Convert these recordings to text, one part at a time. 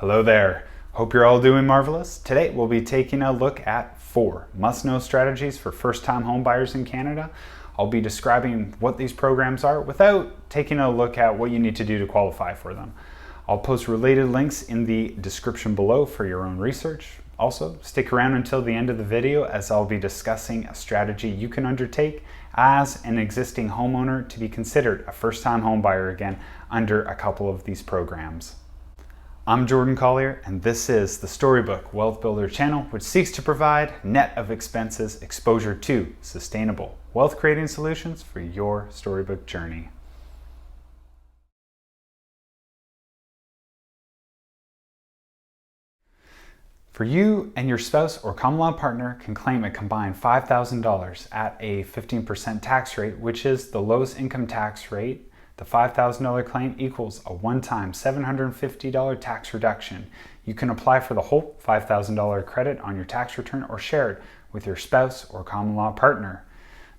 Hello there. Hope you're all doing marvelous. Today we'll be taking a look at 4 must-know strategies for first-time home buyers in Canada. I'll be describing what these programs are without taking a look at what you need to do to qualify for them. I'll post related links in the description below for your own research. Also, stick around until the end of the video as I'll be discussing a strategy you can undertake as an existing homeowner to be considered a first-time home buyer again under a couple of these programs. I'm Jordan Collier, and this is the Storybook Wealth Builder channel, which seeks to provide net of expenses exposure to sustainable wealth creating solutions for your storybook journey. For you and your spouse or common law partner can claim a combined $5,000 at a 15% tax rate, which is the lowest income tax rate. The $5,000 claim equals a one-time $750 tax reduction. You can apply for the whole $5,000 credit on your tax return or share it with your spouse or common law partner.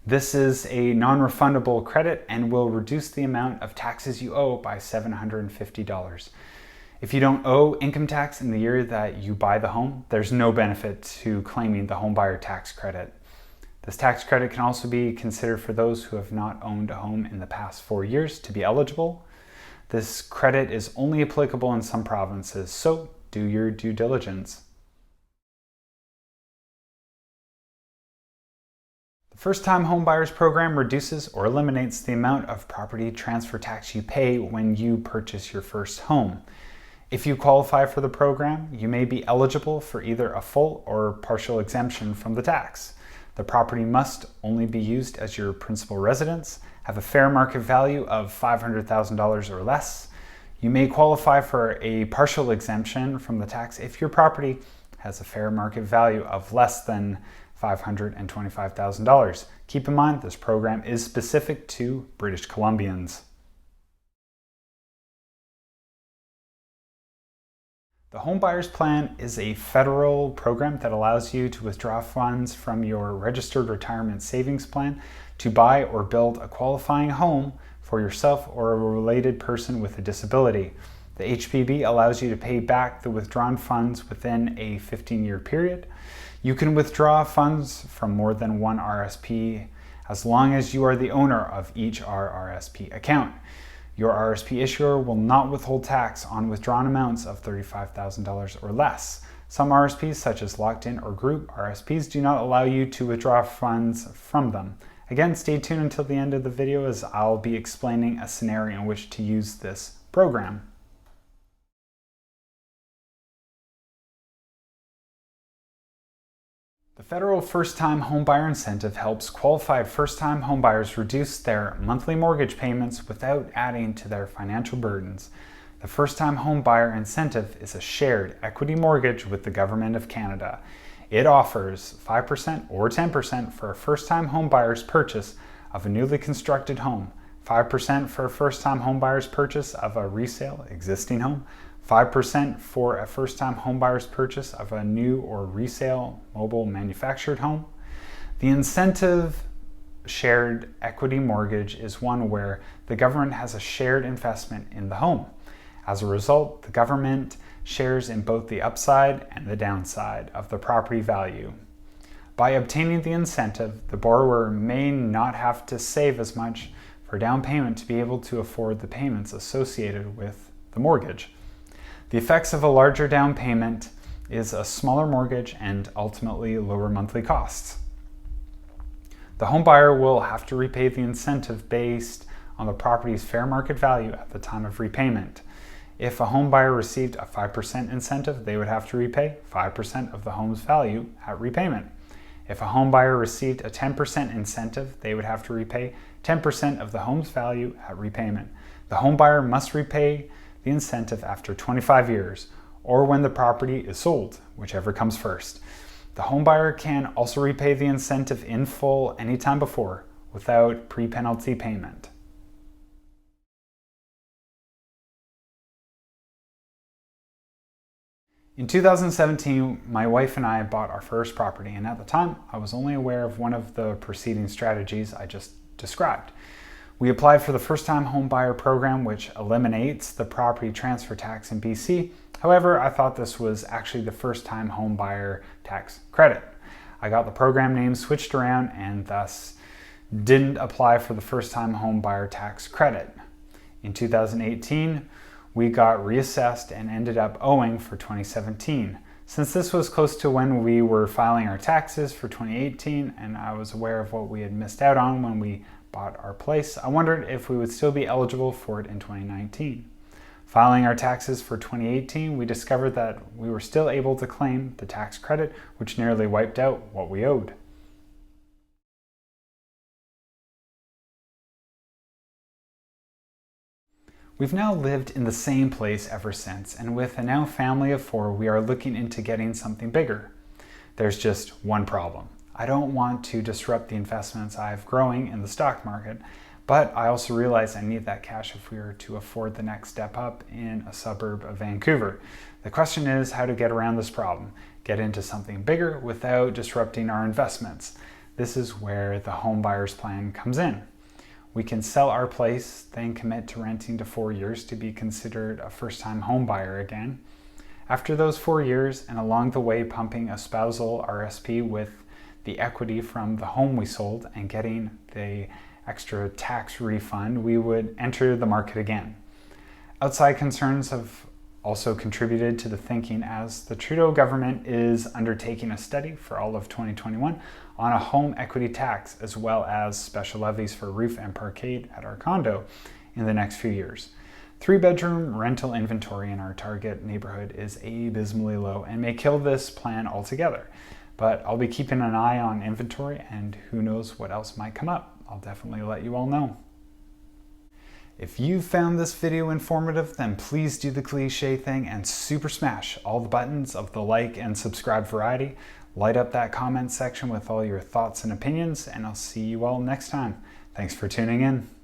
This is a non-refundable credit and will reduce the amount of taxes you owe by $750. If you don't owe income tax in the year that you buy the home, there's no benefit to claiming the home buyer tax credit. This tax credit can also be considered for those who have not owned a home in the past 4 years to be eligible. This credit is only applicable in some provinces, so do your due diligence. The First-Time Home Buyers Program reduces or eliminates the amount of property transfer tax you pay when you purchase your first home. If you qualify for the program, you may be eligible for either a full or partial exemption from the tax. The property must only be used as your principal residence, have a fair market value of $500,000 or less. You may qualify for a partial exemption from the tax if your property has a fair market value of less than $525,000. Keep in mind, this program is specific to British Columbians. The Home Buyers Plan is a federal program that allows you to withdraw funds from your registered retirement savings plan to buy or build a qualifying home for yourself or a related person with a disability. The HPB allows you to pay back the withdrawn funds within a 15-year period. You can withdraw funds from more than one RSP as long as you are the owner of each RRSP account. Your RSP issuer will not withhold tax on withdrawn amounts of $35,000 or less. Some RSPs, such as locked-in or group RSPs, do not allow you to withdraw funds from them. Again, stay tuned until the end of the video as I'll be explaining a scenario in which to use this program. The federal first-time homebuyer incentive helps qualified first-time homebuyers reduce their monthly mortgage payments without adding to their financial burdens. The first-time homebuyer incentive is a shared equity mortgage with the Government of Canada. It offers 5% or 10% for a first-time homebuyer's purchase of a newly constructed home, 5% for a first-time homebuyer's purchase of a resale existing home, 5% for a first-time homebuyer's purchase of a new or resale mobile manufactured home. The incentive shared equity mortgage is one where the government has a shared investment in the home. As a result, the government shares in both the upside and the downside of the property value. By obtaining the incentive, the borrower may not have to save as much for down payment to be able to afford the payments associated with the mortgage. The effects of a larger down payment is a smaller mortgage and ultimately lower monthly costs. The home buyer will have to repay the incentive based on the property's fair market value at the time of repayment. If a home buyer received a 5% incentive, they would have to repay 5% of the home's value at repayment. If a home buyer received a 10% incentive, they would have to repay 10% of the home's value at repayment. The home buyer must repay the incentive after 25 years or when the property is sold, whichever comes first. The home buyer can also repay the incentive in full anytime before without pre-penalty payment. In 2017, my wife and I bought our first property, and at the time, I was only aware of one of the preceding strategies I just described. We applied for the first-time home buyer program, which eliminates the property transfer tax in BC However, I thought this was actually the first-time home buyer tax credit. I got the program name switched around and thus didn't apply for the first-time home buyer tax credit. In 2018, we got reassessed and ended up owing for 2017. Since this was close to when we were filing our taxes for 2018 and I was aware of what we had missed out on when we bought our place, I wondered if we would still be eligible for it in 2019. Filing our taxes for 2018, we discovered that we were still able to claim the tax credit, which nearly wiped out what we owed. We've now lived in the same place ever since, and with a now family of 4, we are looking into getting something bigger. There's just one problem. I don't want to disrupt the investments I have growing in the stock market, but I also realize I need that cash if we are to afford the next step up in a suburb of Vancouver. The question is how to get around this problem, get into something bigger without disrupting our investments. This is where the home buyer's plan comes in. We can sell our place, then commit to renting to 4 years to be considered a first-time home buyer again. After those 4 years, and along the way pumping a spousal RSP with the equity from the home we sold and getting the extra tax refund, we would enter the market again. Outside concerns have also contributed to the thinking, as the Trudeau government is undertaking a study for all of 2021 on a home equity tax, as well as special levies for roof and parquet at our condo in the next few years. 3-bedroom rental inventory in our target neighborhood is abysmally low and may kill this plan altogether. But I'll be keeping an eye on inventory, and who knows what else might come up. I'll definitely let you all know. If you found this video informative, then please do the cliche thing and super smash all the buttons of the like and subscribe variety. Light up that comment section with all your thoughts and opinions, and I'll see you all next time. Thanks for tuning in.